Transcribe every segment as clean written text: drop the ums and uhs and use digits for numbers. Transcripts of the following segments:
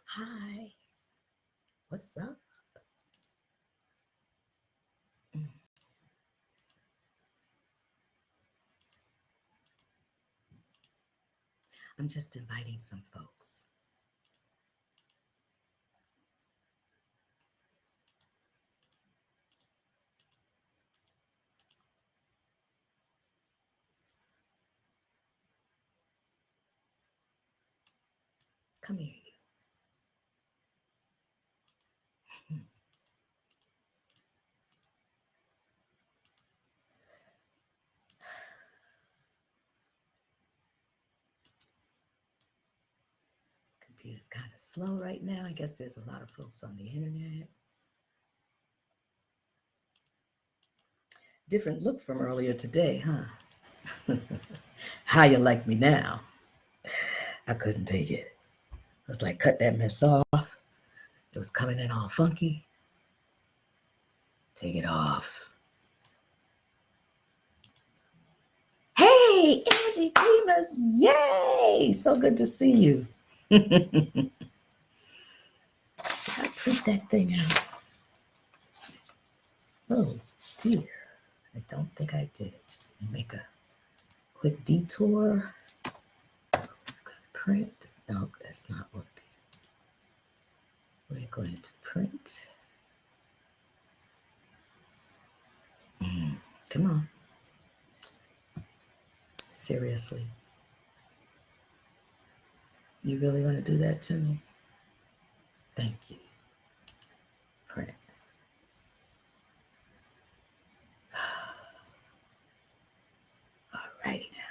Hi, what's up? Mm, I'm just inviting some folks. Come here, you. Hmm. Computer's kind of slow right now. I guess there's a lot of folks on the internet. Different look from earlier today, huh? How you like me now? I couldn't take it. I was like, cut that mess off. It was coming in all funky. Take it off. Hey, Angie Primus. Yay! So good to see you. Did I print that thing out? Oh, dear. I don't think I did. Just make a quick detour. Print. No, that's not working. We're going to print. Come on. Seriously. You really want to do that to me? Thank you. Print. All righty now.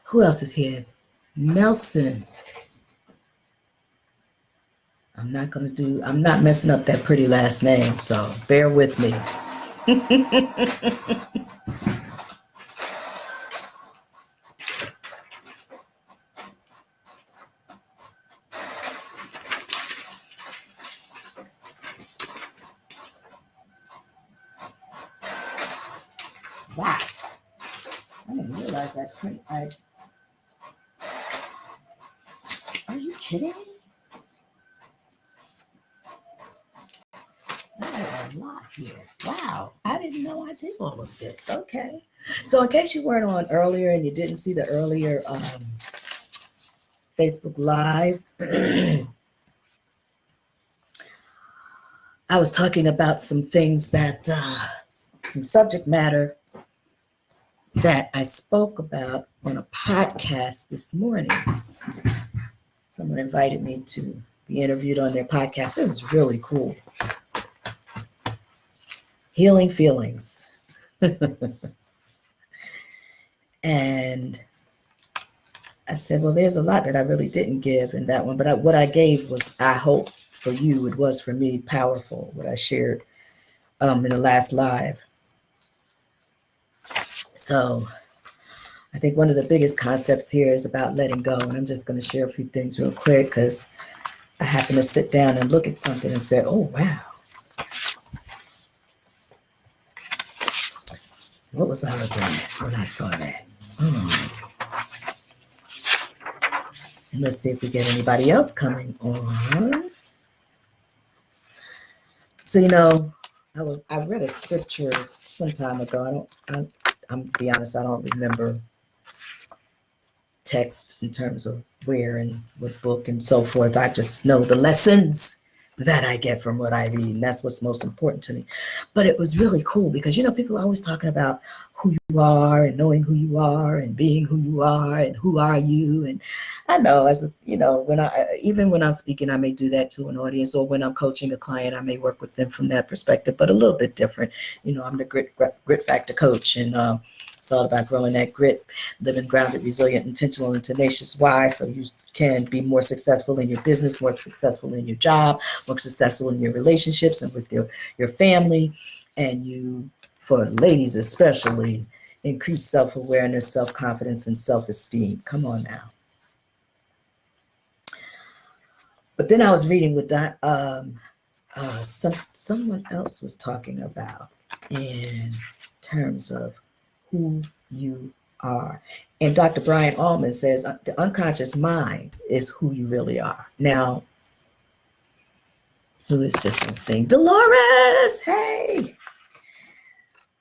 Who else is here? Nelson. I'm not messing up that pretty last name, so bear with me. Wow. I didn't realize that print. Are you kidding me? I have a lot here. Wow. I didn't know I did all of this. Okay. So in case you weren't on earlier and you didn't see the earlier Facebook Live, I was talking about some things that, some subject matter that I spoke about on a podcast this morning. Someone invited me to be interviewed on their podcast. It was really cool. Healing feelings. And I said, well, there's a lot that I really didn't give in that one, but what I gave was, I hope for you, it was for me, powerful, what I shared in the last live. So I think one of the biggest concepts here is about letting go. And I'm just going to share a few things real quick because I happened to sit down and look at something and said, oh, wow. What was I looking at when I saw that? And let's see if we get anybody else coming on. So, I read a scripture some time ago. I'm to be honest, I don't remember text in terms of where and what book and so forth. I just know the lessons that I get from what I read, and that's what's most important to me. But it was really cool because, people are always talking about who you are and knowing who you are and being who you are and who are you. And I know, even when I'm speaking, I may do that to an audience, or when I'm coaching a client, I may work with them from that perspective, but a little bit different. I'm the grit factor coach, and it's all about growing that grit, living grounded, resilient, intentional, and tenacious. Why? So you can be more successful in your business, more successful in your job, more successful in your relationships and with your family. And you, for ladies especially, increase self-awareness, self-confidence, and self-esteem. Come on now. But then I was reading with someone else was talking about in terms of who you are. And Dr. Brian Allman says the unconscious mind is who you really are. Now, who is this one saying? Dolores, hey.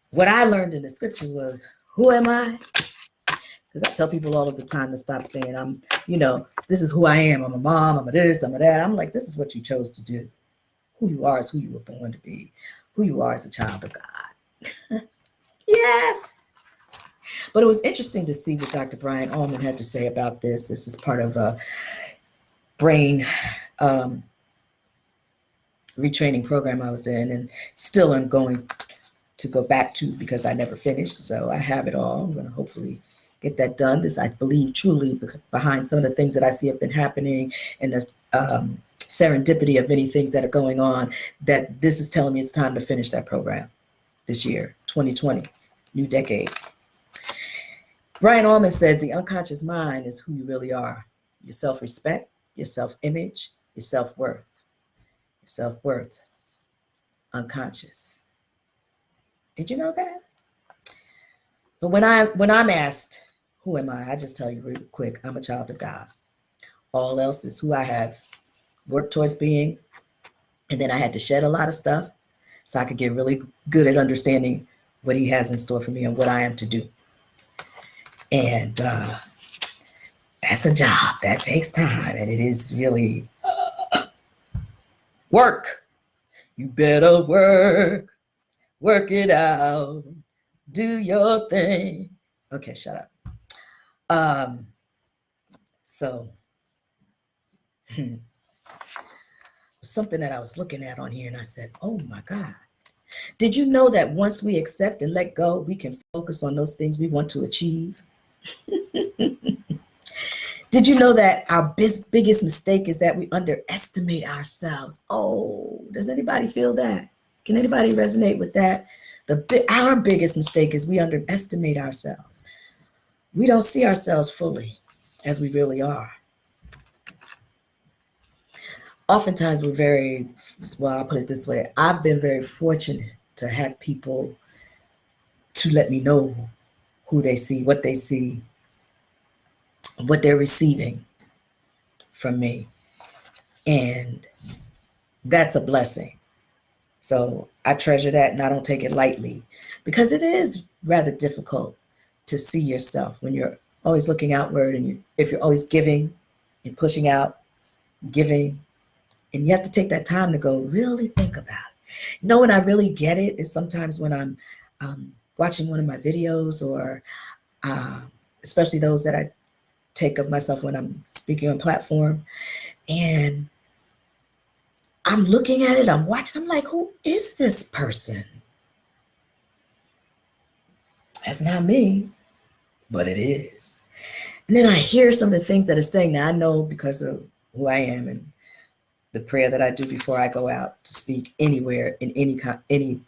What I learned in the scripture was, who am I? Because I tell people all of the time to stop saying, this is who I am. I'm a mom, I'm a this, I'm a that. I'm like, this is what you chose to do. Who you are is who you were born to be. Who you are as a child of God. Yes. But it was interesting to see what Dr. Brian Allman had to say about this. This is part of a brain retraining program I was in, and still I'm going to go back to because I never finished. So I have it all. I'm going to hopefully get that done. This, I believe, truly behind some of the things that I see have been happening and the serendipity of many things that are going on, that this is telling me it's time to finish that program this year, 2020, new decade. Brian Allman says the unconscious mind is who you really are. Your self-respect, your self-image, your self-worth. Your self-worth, unconscious. Did you know that? But when I'm asked, who am I just tell you real quick, I'm a child of God. All else is who I have worked towards being. And then I had to shed a lot of stuff so I could get really good at understanding what he has in store for me and what I am to do. And that's a job. That takes time. And it is really work. You better work. Work it out. Do your thing. Okay, shut up. So something that I was looking at on here, and I said, oh my God. Did you know that once we accept and let go, we can focus on those things we want to achieve? Did you know that our biggest mistake is that we underestimate ourselves? Oh, does anybody feel that? Can anybody resonate with that? Our biggest mistake is we underestimate ourselves. We don't see ourselves fully as we really are. Oftentimes I'll put it this way. I've been very fortunate to have people to let me know who they see, what they're receiving from me. And that's a blessing. So I treasure that, and I don't take it lightly, because it is rather difficult to see yourself when you're always looking outward, and if you're always giving and pushing out, giving, and you have to take that time to go really think about it. When I really get it is sometimes when I'm watching one of my videos, or especially those that I take of myself when I'm speaking on platform, and I'm looking at it, I'm watching, I'm like, who is this person? That's not me, but it is. And then I hear some of the things that are saying. Now I know because of who I am and the prayer that I do before I go out to speak anywhere in any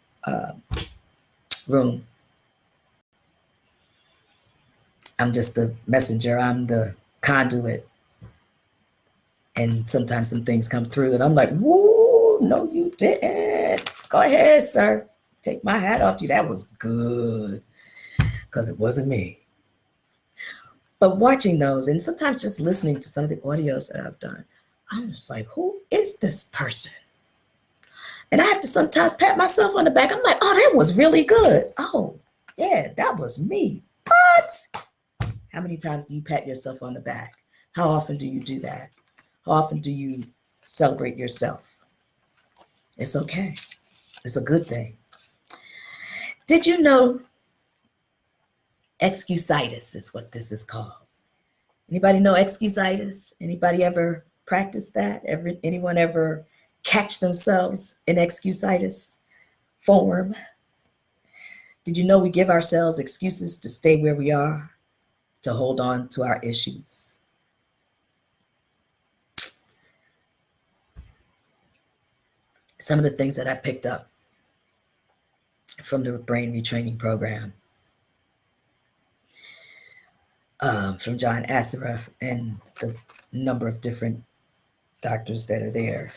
room. I'm just the messenger. I'm the conduit. And sometimes some things come through that I'm like, whoa, no, you didn't. Go ahead, sir. Take my hat off to you. That was good, because it wasn't me. But watching those, and sometimes just listening to some of the audios that I've done, I'm just like, who is this person? And I have to sometimes pat myself on the back. I'm like, oh, that was really good. Oh, yeah, that was me. But how many times do you pat yourself on the back? How often do you do that? How often do you celebrate yourself? It's okay. It's a good thing. Did you know excusitis is what this is called? Anybody know excusitis? Anybody ever practice that? Anyone ever catch themselves in excusitis form? Did you know we give ourselves excuses to stay where we are, to hold on to our issues? Some of the things that I picked up from the brain retraining program from John Assaraf and the number of different doctors that are there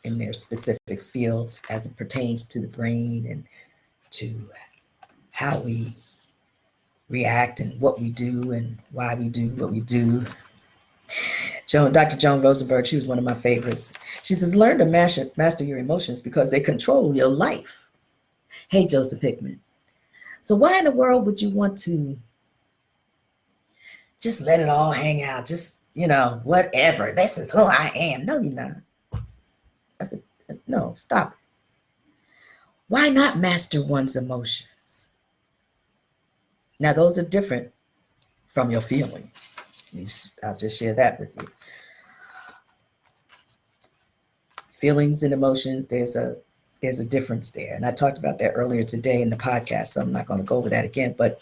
in their specific fields as it pertains to the brain and to how we react and what we do and why we do what we do. Dr. Joan Rosenberg, she was one of my favorites. She says, learn to master your emotions because they control your life. Hey, Joseph Hickman. So why in the world would you want to just let it all hang out? Just, whatever. This is who I am. No, you're not. I said, no, stop. Why not master one's emotions? Now, those are different from your feelings. I'll just share that with you. Feelings and emotions, there's a difference there. And I talked about that earlier today in the podcast, so I'm not going to go over that again. But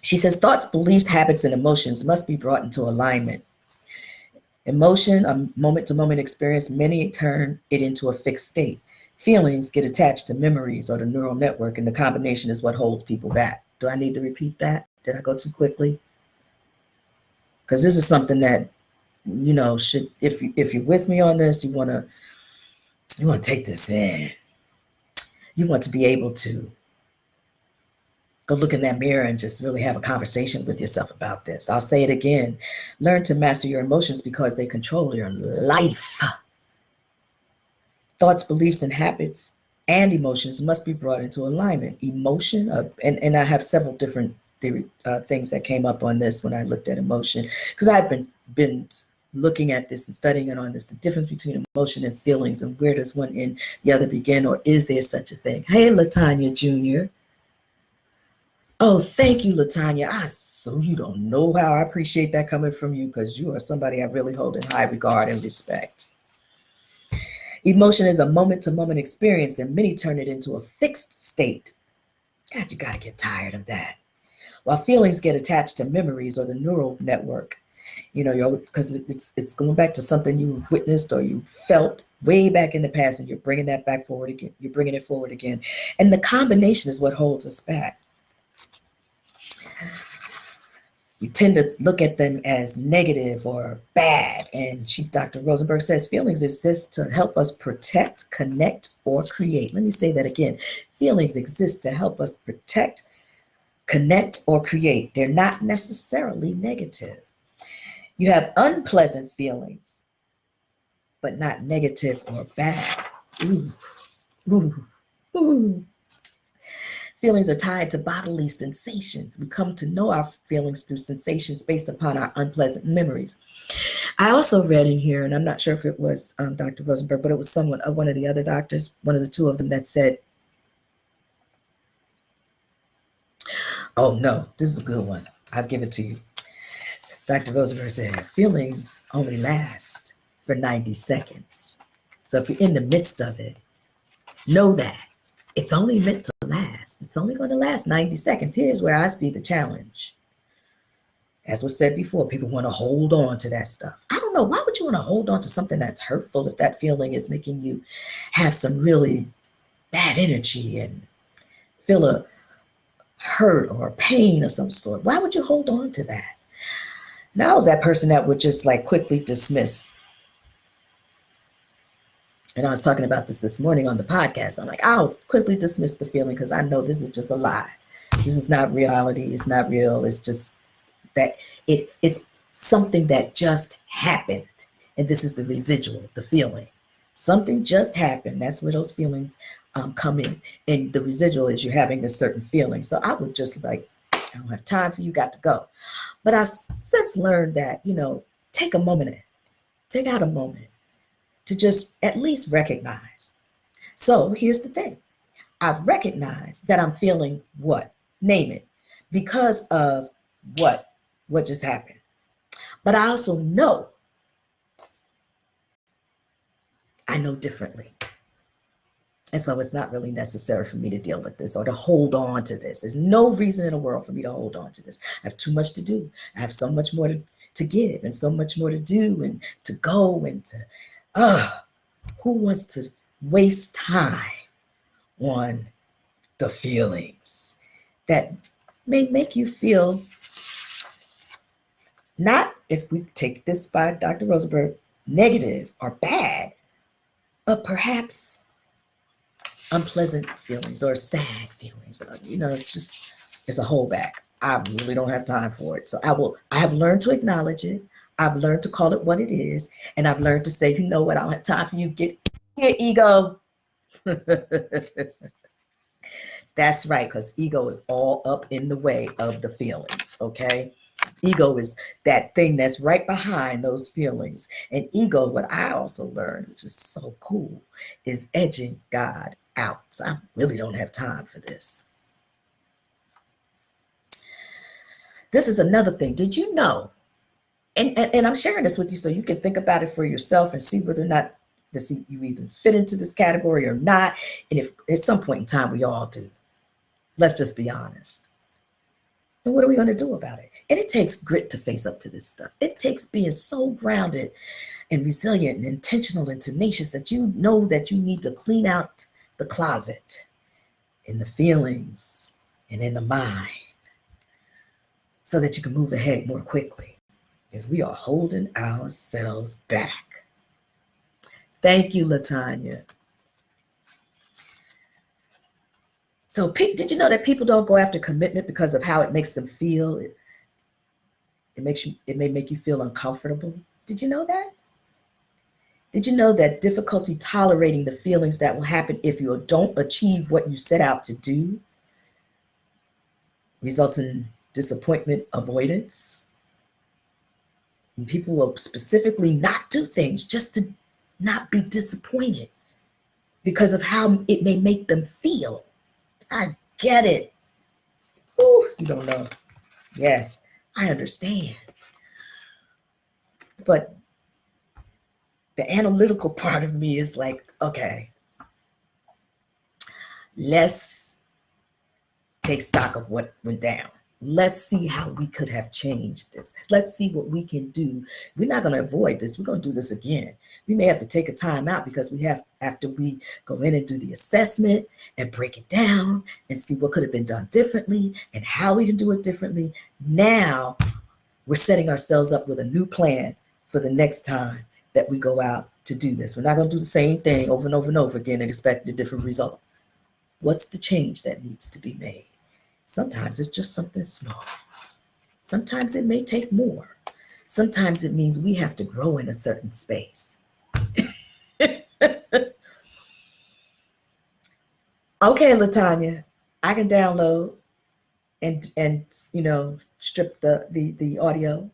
she says thoughts, beliefs, habits, and emotions must be brought into alignment. Emotion, a moment-to-moment experience, many turn it into a fixed state. Feelings get attached to memories or the neural network, and the combination is what holds people back. Do I need to repeat that? Did I go too quickly? Because this is something that, should, if you're with me on this, you want to take this in. You want to be able to go look in that mirror and just really have a conversation with yourself about this. I'll say it again. Learn to master your emotions because they control your life. Thoughts, beliefs, and habits and emotions must be brought into alignment. Emotion, and I have several different things that came up on this when I looked at emotion, because I've been looking at this and studying it on this, the difference between emotion and feelings, and where does one end, the other begin, or is there such a thing? Hey, Latanya Jr. Oh, thank you, Latanya. So you don't know how I appreciate that coming from you, because you are somebody I really hold in high regard and respect. Emotion is a moment-to-moment experience, and many turn it into a fixed state. God, you got to get tired of that. While feelings get attached to memories or the neural network, because it's going back to something you witnessed or you felt way back in the past, and you're bringing that back forward again. You're bringing it forward again. And the combination is what holds us back. We tend to look at them as negative or bad. And Dr. Rosenberg says feelings exist to help us protect, connect, or create. Let me say that again. Feelings exist to help us protect, connect, or create. They're not necessarily negative. You have unpleasant feelings, but not negative or bad. Ooh, ooh, ooh. Feelings are tied to bodily sensations. We come to know our feelings through sensations based upon our unpleasant memories. I also read in here, and I'm not sure if it was Dr. Rosenberg, but it was one of the other doctors, one of the two of them, that said, oh no, this is a good one. I'll give it to you. Dr. Rosenberg said, feelings only last for 90 seconds. So if you're in the midst of it, know that it's only meant to last. It's only going to last 90 seconds. Here's where I see the challenge. As was said before, people want to hold on to that stuff. I don't know. Why would you want to hold on to something that's hurtful if that feeling is making you have some really bad energy and feel a hurt or pain of some sort? Why would you hold on to that? Now, I was that person that would just quickly dismiss. And I was talking about this morning on the podcast. I'm like, I'll quickly dismiss the feeling because I know this is just a lie. This is not reality. It's not real. It's just that it's something that just happened. And this is the residual, the feeling. Something just happened. That's where those feelings come in. And the residual is you're having this certain feeling. So I would just I don't have time for you, got to go. But I've since learned that, take out a moment to just at least recognize. So here's the thing. I've recognized that I'm feeling what? Name it. Because of what just happened. But I also know I know differently. And so it's not really necessary for me to deal with this or to hold on to this. There's no reason in the world for me to hold on to this. I have too much to do. I have so much more to give and so much more to do and to go and to, who wants to waste time on the feelings that may make you feel, not, if we take this by Dr. Rosenberg, negative or bad, but perhaps unpleasant feelings or sad feelings, just as a holdback. I really don't have time for it. So I have learned to acknowledge it. I've learned to call it what it is. And I've learned to say, you know what, I don't have time for you. Get here, ego. That's right, because ego is all up in the way of the feelings, okay? Ego is that thing that's right behind those feelings. And ego, what I also learned, which is so cool, is edging God out. So I really don't have time for this. This is another thing. Did you know? And I'm sharing this with you so you can think about it for yourself and see whether or not you even fit into this category or not. And if at some point in time we all do. Let's just be honest. And what are we going to do about it? And it takes grit to face up to this stuff. It takes being so grounded and resilient and intentional and tenacious that you know that you need to clean out the closet in the feelings and in the mind so that you can move ahead more quickly, because we are holding ourselves back. Thank you, LaTanya. So did you know that people don't go after commitment because of how it makes them feel? It may make you feel uncomfortable. Did you know that? Did you know that difficulty tolerating the feelings that will happen if you don't achieve what you set out to do results in disappointment avoidance? And people will specifically not do things just to not be disappointed because of how it may make them feel. I get it. Ooh, you don't know. Yes, I understand. But the analytical part of me is like, okay, let's take stock of what went down. Let's see how we could have changed this. Let's see what we can do. We're not going to avoid this. We're going to do this again. We may have to take a time out because after we go in and do the assessment and break it down and see what could have been done differently and how we can do it differently. Now we're setting ourselves up with a new plan for the next time that we go out to do this. We're not going to do the same thing over and over and over again and expect a different result. What's the change that needs to be made? Sometimes it's just something small. Sometimes it may take more. Sometimes it means we have to grow in a certain space. Okay, LaTanya, I can download and strip the audio.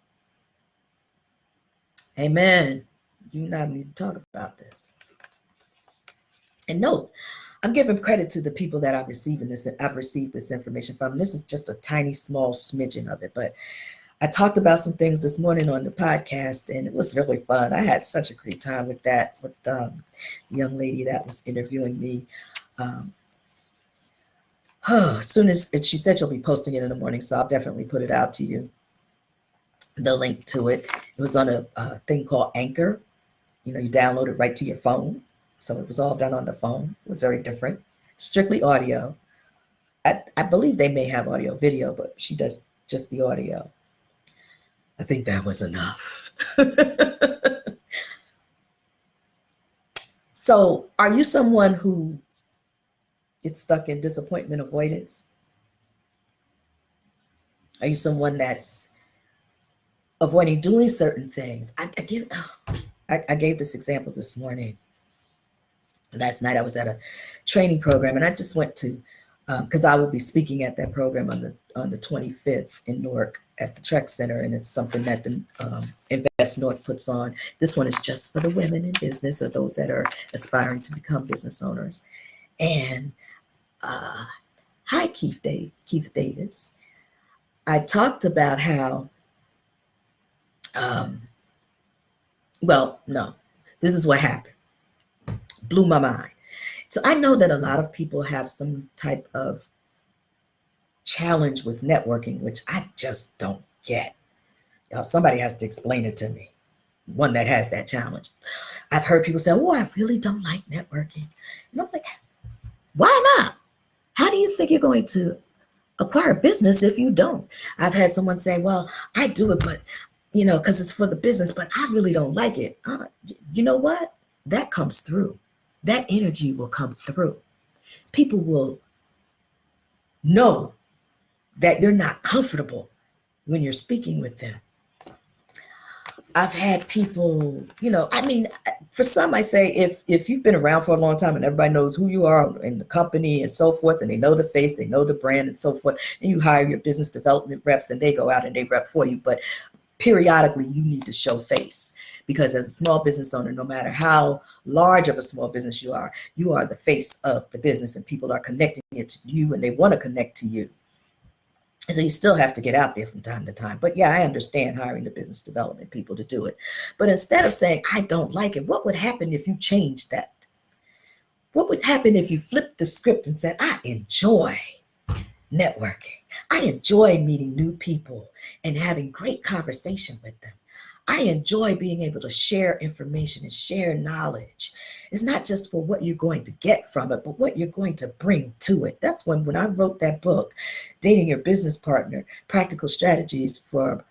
Amen. You and I need to talk about this. And note, I'm giving credit to the people that I've received this information from. This is just a tiny, small smidgen of it. But I talked about some things this morning on the podcast, and it was really fun. I had such a great time with that, with the young lady that was interviewing me. As soon as she said she'll be posting it in the morning, so I'll definitely put it out to you. The link to it. It was on a thing called Anchor. You download it right to your phone. So it was all done on the phone. It was very different. Strictly audio. I believe they may have audio video, but she does just the audio. I think that was enough. So are you someone who gets stuck in disappointment avoidance? Are you someone that's avoiding doing certain things? I gave this example this morning. Last night I was at a training program, and I just went to, because I will be speaking at that program on the 25th in Newark at the Trek Center, and it's something that the Invest North puts on. This one is just for the women in business or those that are aspiring to become business owners. And hi, Keith Davis. I talked about how, this is what happened. Blew my mind. So I know that a lot of people have some type of challenge with networking, which I just don't get. Somebody has to explain it to me. One that has that challenge. I've heard people say, "Oh, I really don't like networking." And I'm like, why not? How do you think you're going to acquire business if you don't? I've had someone say, "Well, I do it, but because it's for the business, but I really don't like it." You know what? That comes through. That energy will come through. People will know that you're not comfortable when you're speaking with them. I've had people, I mean, for some, I say if you've been around for a long time and everybody knows who you are in the company and so forth, and they know the face, they know the brand and so forth, and you hire your business development reps and they go out and they rep for you. But periodically, you need to show face, because as a small business owner, no matter how large of a small business you are the face of the business, and people are connecting it to you and they want to connect to you. And so you still have to get out there from time to time. But yeah, I understand hiring the business development people to do it. But instead of saying, I don't like it, what would happen if you changed that? What would happen if you flipped the script and said, I enjoy networking. I enjoy meeting new people and having great conversation with them. I enjoy being able to share information and share knowledge. It's not just for what you're going to get from it, but what you're going to bring to it. That's when I wrote that book, Dating Your Business Partner, Practical Strategies for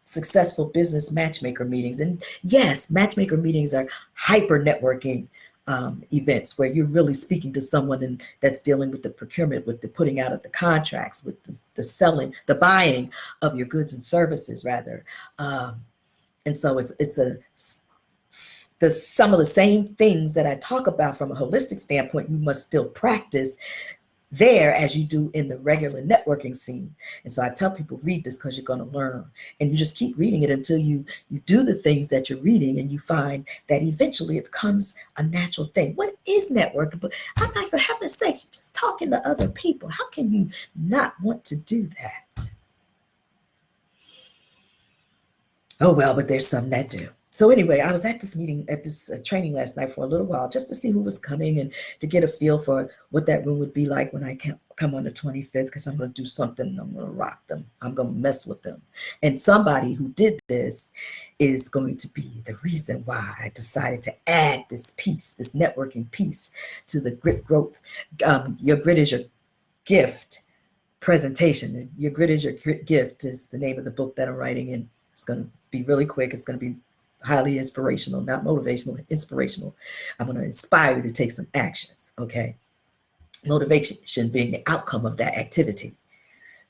Successful Business Matchmaker Meetings. And yes, matchmaker meetings are hyper networking events where you're really speaking to someone that's dealing with the procurement, with the putting out of the contracts, with the selling, the buying of your goods and services, rather. And so some of the same things that I talk about from a holistic standpoint, you must still practice there as you do in the regular networking scene. And so I tell people, read this because you're going to learn. And you just keep reading it until you do the things that you're reading, and you find that eventually it becomes a natural thing. What is networking? But I'm like, for heaven's sakes, you're just talking to other people. How can you not want to do that? Oh, well, but there's some that do. So anyway, I was at this meeting, at this training last night for a little while, just to see who was coming and to get a feel for what that room would be like when I come on the 25th, because I'm going to do something. I'm going to rock them. I'm going to mess with them. And somebody who did this is going to be the reason why I decided to add this piece, this networking piece, to the Grit Growth. Your Grit is Your Gift presentation. Your Grit is Your Gift is the name of the book that I'm writing, and it's going to be really quick. It's going to be highly inspirational, not motivational, inspirational. I'm going to inspire you to take some actions, okay? Motivation being the outcome of that activity,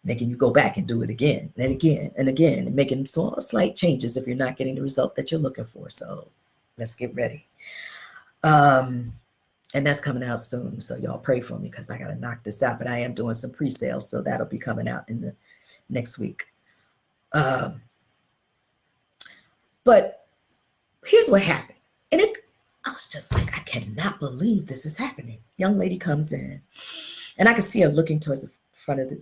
making you go back and do it again and again and again, and making small, slight changes if you're not getting the result that you're looking for. So let's get ready. And that's coming out soon. So y'all pray for me, because I got to knock this out. But I am doing some pre-sales, so that'll be coming out in the next week. But here's what happened. And I was just like, I cannot believe this is happening. Young lady comes in, and I can see her looking towards the front of the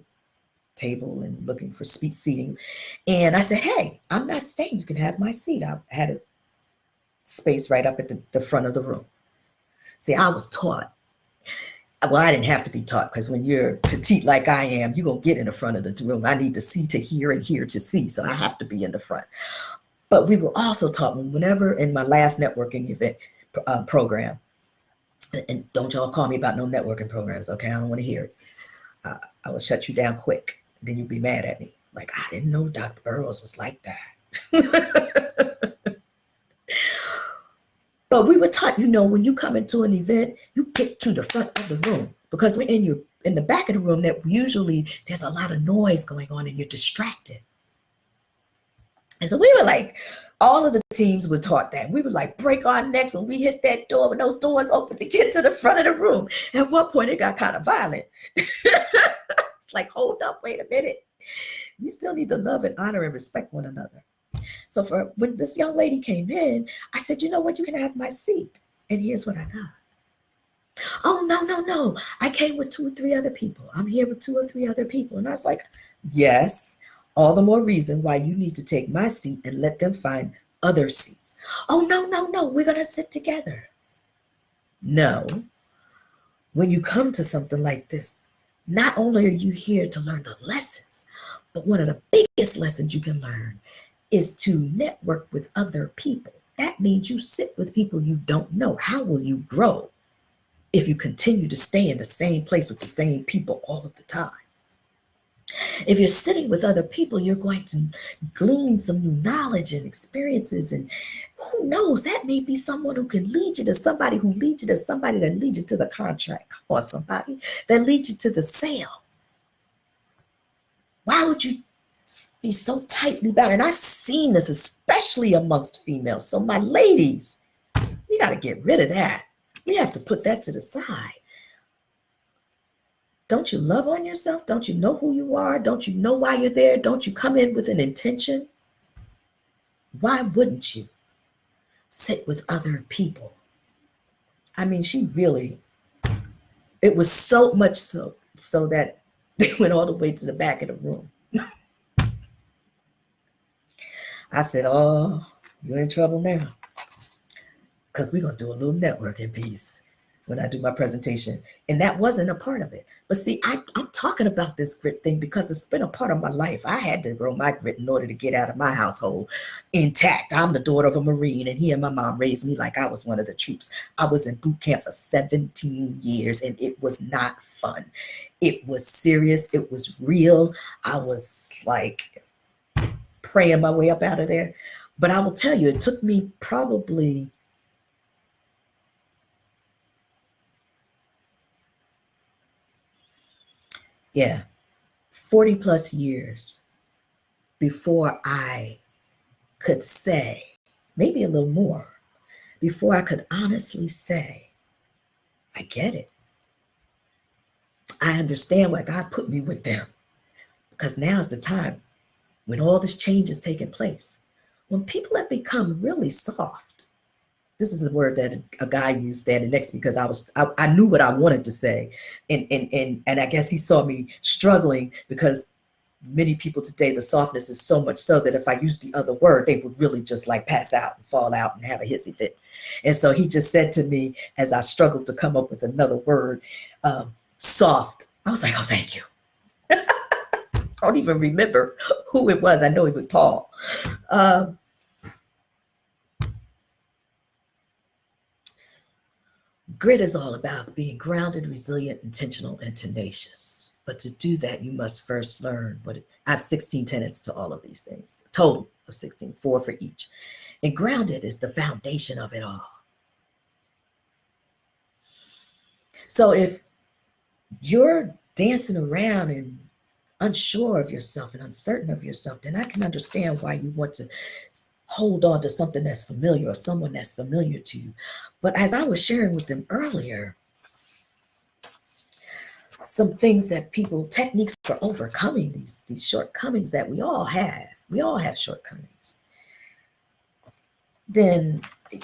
table and looking for seating. And I said, hey, I'm not staying. You can have my seat. I had a space right up at the front of the room. See, I was taught. Well, I didn't have to be taught, because when you're petite like I am, you're going to get in the front of the room. I need to see to hear and hear to see. So I have to be in the front. But we were also taught, whenever in my last networking event program, and don't y'all call me about no networking programs, okay? I don't want to hear it. I will shut you down quick. Then you'll be mad at me. Like, I didn't know Dr. Burroughs was like that. But we were taught, when you come into an event, you get to the front of the room, because we're in the back of the room, that usually there's a lot of noise going on and you're distracted. And so we were like, all of the teams were taught that. We would like break our necks when we hit that door, when those doors open to get to the front of the room. At one point, it got kind of violent. It's like, hold up, wait a minute. You still need to love and honor and respect one another. So when this young lady came in, I said, you know what, you can have my seat. And here's what I got. Oh, no. I came with 2 or 3 other people. I'm here with 2 or 3 other people. And I was like, yes. All the more reason why you need to take my seat and let them find other seats. Oh, no. We're going to sit together. No. When you come to something like this, not only are you here to learn the lessons, but one of the biggest lessons you can learn is to network with other people. That means you sit with people you don't know. How will you grow if you continue to stay in the same place with the same people all of the time? If you're sitting with other people, you're going to glean some new knowledge and experiences. And who knows, that may be someone who can lead you to somebody who leads you to somebody that leads you to the contract, or somebody that leads you to the sale. Why would you be so tightly bound? And I've seen this, especially amongst females. So my ladies, we got to get rid of that. We have to put that to the side. Don't you love on yourself? Don't you know who you are? Don't you know why you're there? Don't you come in with an intention? Why wouldn't you sit with other people? I mean, she really, it was so much so that they went all the way to the back of the room. I said, oh, you're in trouble now, because we're going to do a little networking piece when I do my presentation. And that wasn't a part of it. But see, I'm talking about this grit thing because it's been a part of my life. I had to grow my grit in order to get out of my household intact. I'm the daughter of a Marine, and he and my mom raised me like I was one of the troops. I was in boot camp for 17 years, and it was not fun. It was serious. It was real. I was like praying my way up out of there. But I will tell you, it took me probably 40 plus years before I could say, maybe a little more, before I could honestly say, I get it. I understand why God put me with them, because now is the time when all this change is taking place. When people have become really soft, this is a word that a guy used standing next to me, because I knew what I wanted to say. And I guess he saw me struggling, because many people today, the softness is so much so that if I used the other word, they would really just like pass out and fall out and have a hissy fit. And so he just said to me, as I struggled to come up with another word, soft. I was like, oh, thank you. I don't even remember who it was. I know he was tall. Grit is all about being grounded, resilient, intentional, and tenacious. But to do that, you must first learn I have 16 tenets to all of these things, a total of 16, 4 for each. And grounded is the foundation of it all. So if you're dancing around and unsure of yourself and uncertain of yourself, then I can understand why you want to hold on to something that's familiar or someone that's familiar to you. But as I was sharing with them earlier, some things that techniques for overcoming these shortcomings that we all have shortcomings. Then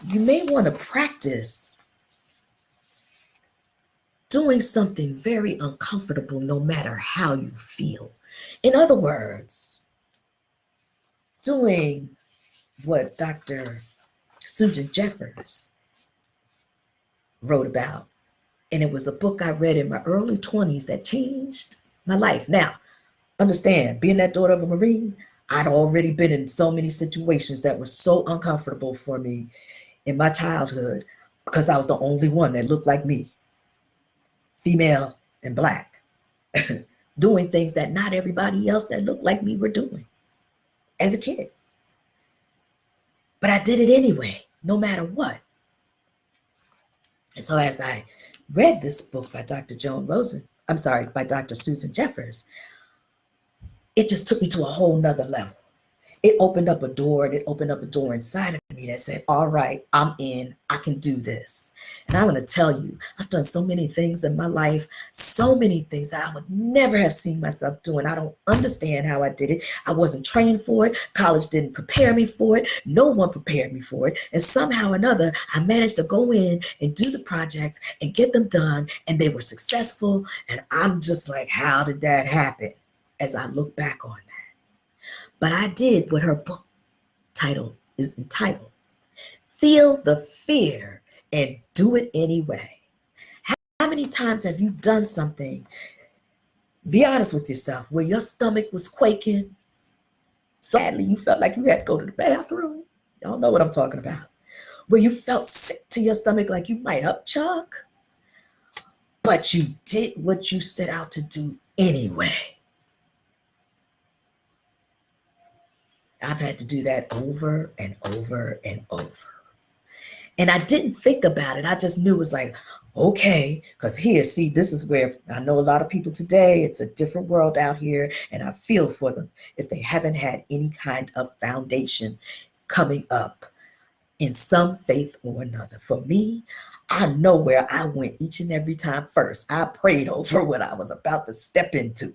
you may want to practice doing something very uncomfortable no matter how you feel. In other words, doing what Dr. Susan Jeffers wrote about. And it was a book I read in my early 20s that changed my life. Now, understand, being that daughter of a Marine, I'd already been in so many situations that were so uncomfortable for me in my childhood, because I was the only one that looked like me, female and Black, doing things that not everybody else that looked like me were doing as a kid. But I did it anyway, no matter what. And so as I read this book by Dr. by Dr. Susan Jeffers, it just took me to a whole nother level. It opened up a door, and it opened up a door inside of me that said, all right, I'm in, I can do this. And I'm going to tell you, I've done so many things in my life, so many things that I would never have seen myself doing. I don't understand how I did it. I wasn't trained for it. College didn't prepare me for it. No one prepared me for it. And somehow or another, I managed to go in and do the projects and get them done, and they were successful. And I'm just like, how did that happen as I look back on that? But I did what her book title is entitled, Feel the Fear and Do It Anyway. How many times have you done something, be honest with yourself, where your stomach was quaking so badly you felt like you had to go to the bathroom? Y'all know what I'm talking about. Where you felt sick to your stomach, like you might upchuck, but you did what you set out to do anyway. I've had to do that over and over and over. And I didn't think about it. I just knew it was like, Okay, because here, see, this is where I know a lot of people today, it's a different world out here, and I feel for them if they haven't had any kind of foundation coming up in some faith or another. For me, I know where I went each and every time first. I prayed over what I was about to step into.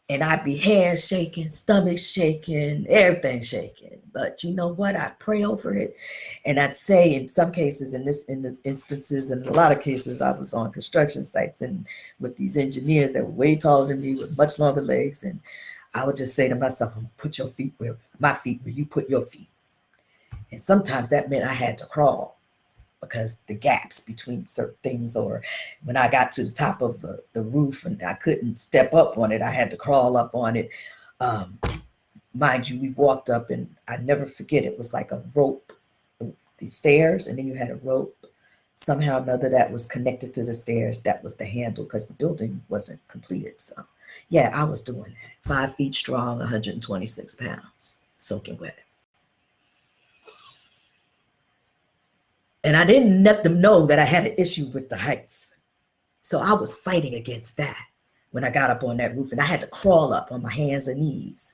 And I'd be hands shaking, stomach shaking, everything shaking. But you know what? I'd pray over it. And I'd say in some cases, in the instances, in a lot of cases, I was on construction sites and with these engineers that were way taller than me with much longer legs. And I would just say to myself, I'm gonna put your feet where my feet where you put your feet. And sometimes that meant I had to crawl because the gaps between certain things, or when I got to the top of the roof and I couldn't step up on it, I had to crawl up on it. Um, Mind you, we walked up and I never forget, it was like a rope, the stairs, and then you had a rope somehow or another that was connected to the stairs. That was the handle because the building wasn't completed. So yeah, I was doing that. 5 feet strong, 126 pounds, soaking wet. And I didn't let them know that I had an issue with the heights. So I was fighting against that when I got up on that roof, and I had to crawl up on my hands and knees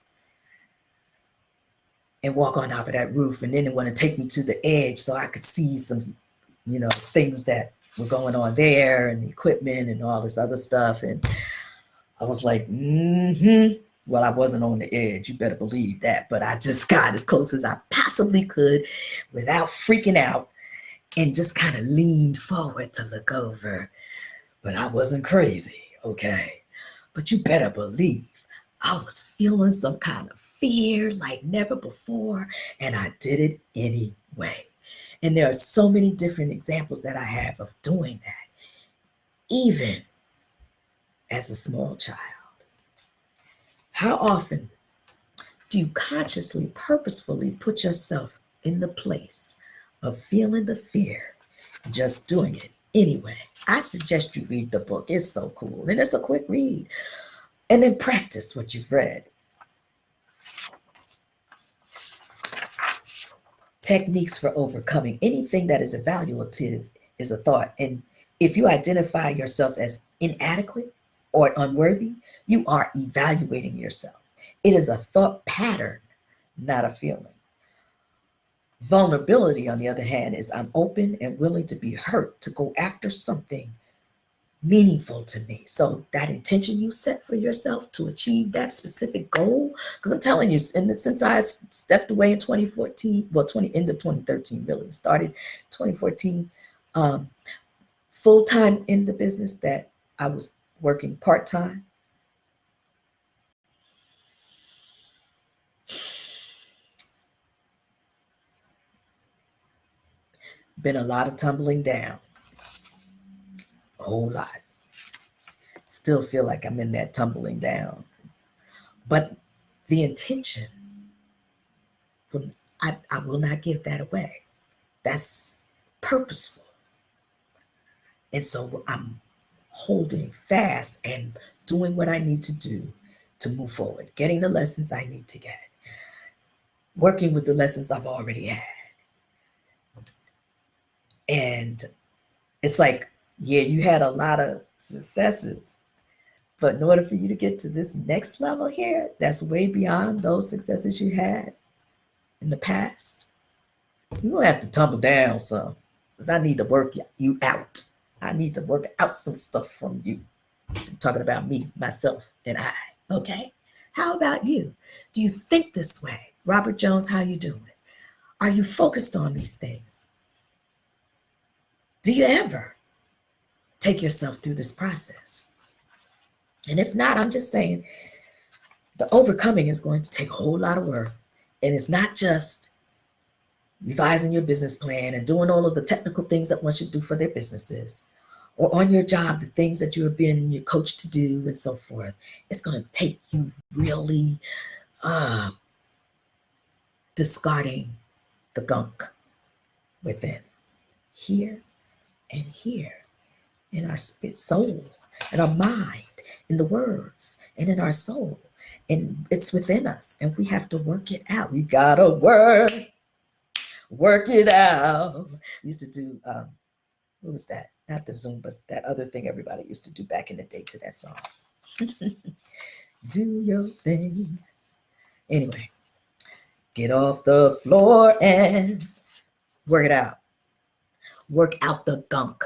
and walk on top of that roof. And then they want to take me to the edge so I could see some, things that were going on there and the equipment and all this other stuff. And I was like, well, I wasn't on the edge. You better believe that. But I just got as close as I possibly could without freaking out and just kind of leaned forward to look over. But I wasn't crazy, okay? But you better believe I was feeling some kind of fear like never before, and I did it anyway. And there are so many different examples that I have of doing that, even as a small child. How often do you consciously, purposefully put yourself in the place of feeling the fear, just doing it anyway? I suggest you read the book. It's so cool. And it's a quick read. And then practice what you've read. Techniques for overcoming anything that is evaluative is a thought. And if you identify yourself as inadequate or unworthy, you are evaluating yourself. It is a thought pattern, not a feeling. Vulnerability, on the other hand, is I'm open and willing to be hurt to go after something meaningful to me. So that intention you set for yourself to achieve that specific goal, because I'm telling you, since I stepped away in 2014, well, end of 2013, really started 2014, full time in the business that I was working part time. Been a lot of tumbling down, a whole lot. Still feel like I'm in that tumbling down. But the intention, I will not give that away. That's purposeful. And so I'm holding fast and doing what I need to do to move forward, getting the lessons I need to get, working with the lessons I've already had. And it's like, yeah, you had a lot of successes, but in order for you to get to this next level here, that's way beyond those successes you had in the past, you're going to have to tumble down some, because I need to work you out. I need to work out some stuff from you. I'm talking about me, myself, and I. Okay? How about you? Do you think this way? Robert Jones, how you doing? Are you focused on these things? Do you ever take yourself through this process? And if not, I'm just saying the overcoming is going to take a whole lot of work. And it's not just revising your business plan and doing all of the technical things that one should do for their businesses, or on your job, the things that you're being coached to do and so forth. It's going to take you really discarding the gunk within, here and here, in our spirit, soul, in our mind, in the words, and in our soul. And it's within us, and we have to work it out. We gotta work Work it out. Used to do, what was that? Not the Zoom, but that other thing everybody used to do back in the day to that song. Do your thing. Anyway, get off the floor and work it out. Work out the gunk.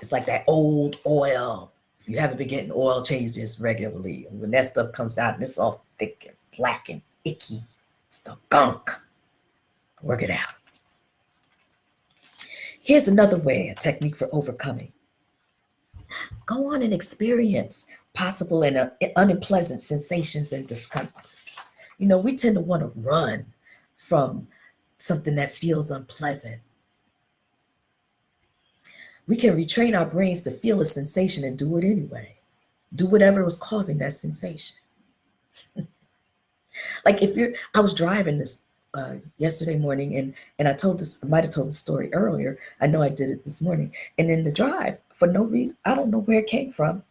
It's like that old oil. You haven't been getting oil changes regularly. And when that stuff comes out and it's all thick and black and icky, it's the gunk. Work it out. Here's another way, a technique for overcoming. Go on and experience possible and unpleasant sensations and discomfort. You know, we tend to want to run from something that feels unpleasant. We can retrain our brains to feel a sensation and do it anyway. Do whatever was causing that sensation. Like I was driving this yesterday morning, and I might have told the story earlier. I know I did it this morning. And in the drive, for no reason, I don't know where it came from,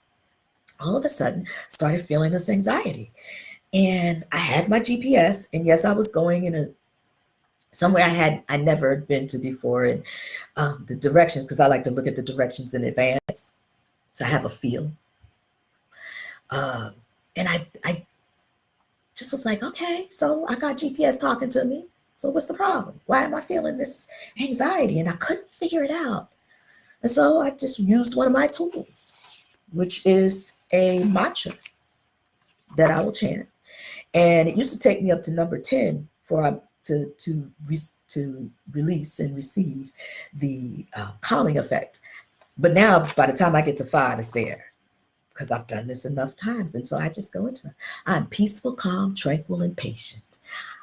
all of a sudden started feeling this anxiety. And I had my GPS, and yes, I was going in somewhere I never been to before, and the directions, because I like to look at the directions in advance, so I have a feel. And I just was like, okay, so I got GPS talking to me. So what's the problem? Why am I feeling this anxiety? And I couldn't figure it out. And so I just used one of my tools, which is a mantra that I will chant. And it used to take me up to number 10 to release and receive the calming effect. But now, by the time I get to 5, it's there, because I've done this enough times. And so I just go into it. I'm peaceful, calm, tranquil, and patient.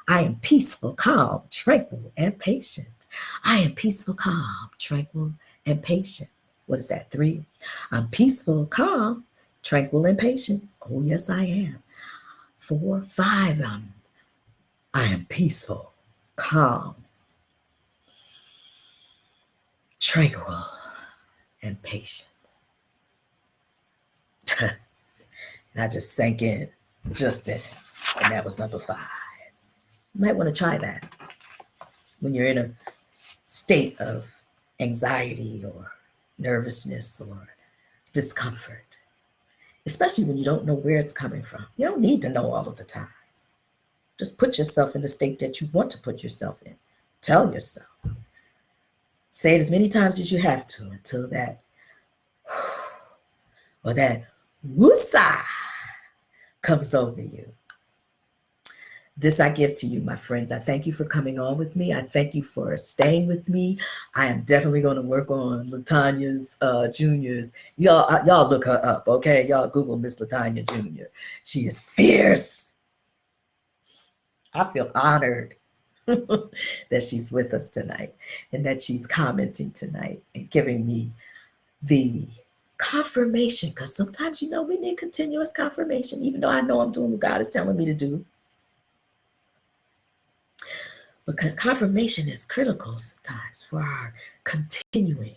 I am peaceful, calm, tranquil, and patient. I am peaceful, calm, tranquil, and patient. What is that? 3. I'm peaceful, calm, tranquil, and patient. Oh, yes, I am. 4, 5. I am peaceful, calm, tranquil, and patient. And I just sank in just then. And that was number 5. You might want to try that when you're in a state of anxiety or nervousness or discomfort, especially when you don't know where it's coming from. You don't need to know all of the time. Just put yourself in the state that you want to put yourself in. Tell yourself. Say it as many times as you have to until that or that woosah comes over you. This I give to you, my friends. I thank you for coming on with me. I thank you for staying with me. I am definitely going to work on LaTanya's Jr.'s. Y'all look her up, okay? Y'all Google Miss LaTanya Jr. She is fierce. I feel honored that she's with us tonight and that she's commenting tonight and giving me the confirmation, because sometimes, we need continuous confirmation, even though I know I'm doing what God is telling me to do. But confirmation is critical sometimes for our continuing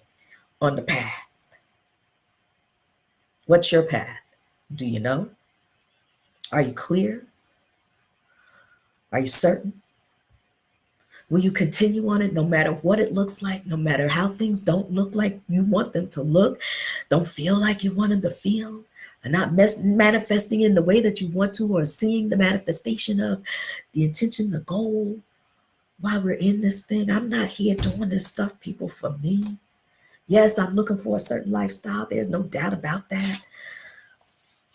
on the path. What's your path? Do you know? Are you clear? Are you certain? Will you continue on it no matter what it looks like, no matter how things don't look like you want them to look, don't feel like you want them to feel, and not manifesting in the way that you want to, or seeing the manifestation of the intention, the goal? While we're in this thing, I'm not here doing this stuff, people, for me. Yes, I'm looking for a certain lifestyle. There's no doubt about that.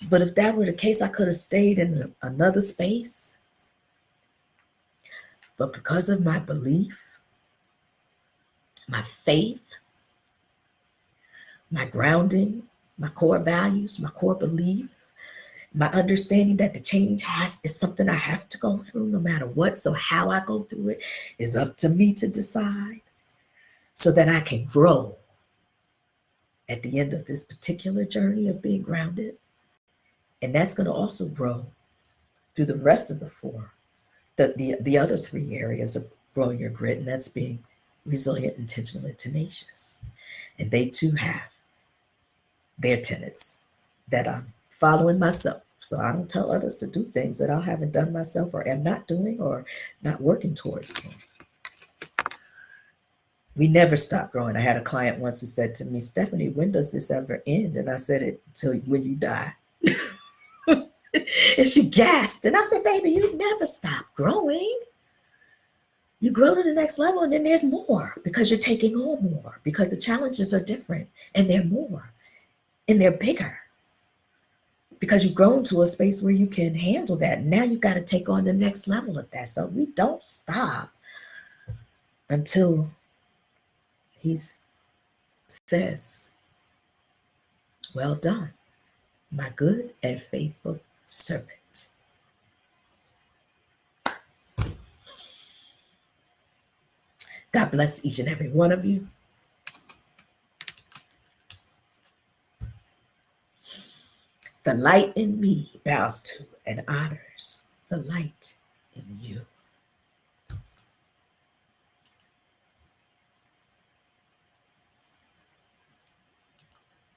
But if that were the case, I could have stayed in another space. But because of my belief, my faith, my grounding, my core values, my core belief, my understanding that the change is something I have to go through no matter what. So how I go through it is up to me to decide, so that I can grow at the end of this particular journey of being grounded. And that's going to also grow through the rest of the 4. The other 3 areas of growing your grit, and that's being resilient, intentional, and tenacious. And they too have their tenets that I'm following myself. So I don't tell others to do things that I haven't done myself or am not doing or not working towards doing. We never stop growing. I had a client once who said to me, Stephanie, when does this ever end? And I said it till when you die. And she gasped. And I said, baby, you never stop growing. You grow to the next level and then there's more because you're taking on more, because the challenges are different and they're more and they're bigger, because you've grown to a space where you can handle that. Now you've got to take on the next level of that. So we don't stop until he says, well done, my good and faithful servant. God bless each and every one of you. The light in me bows to and honors the light in you.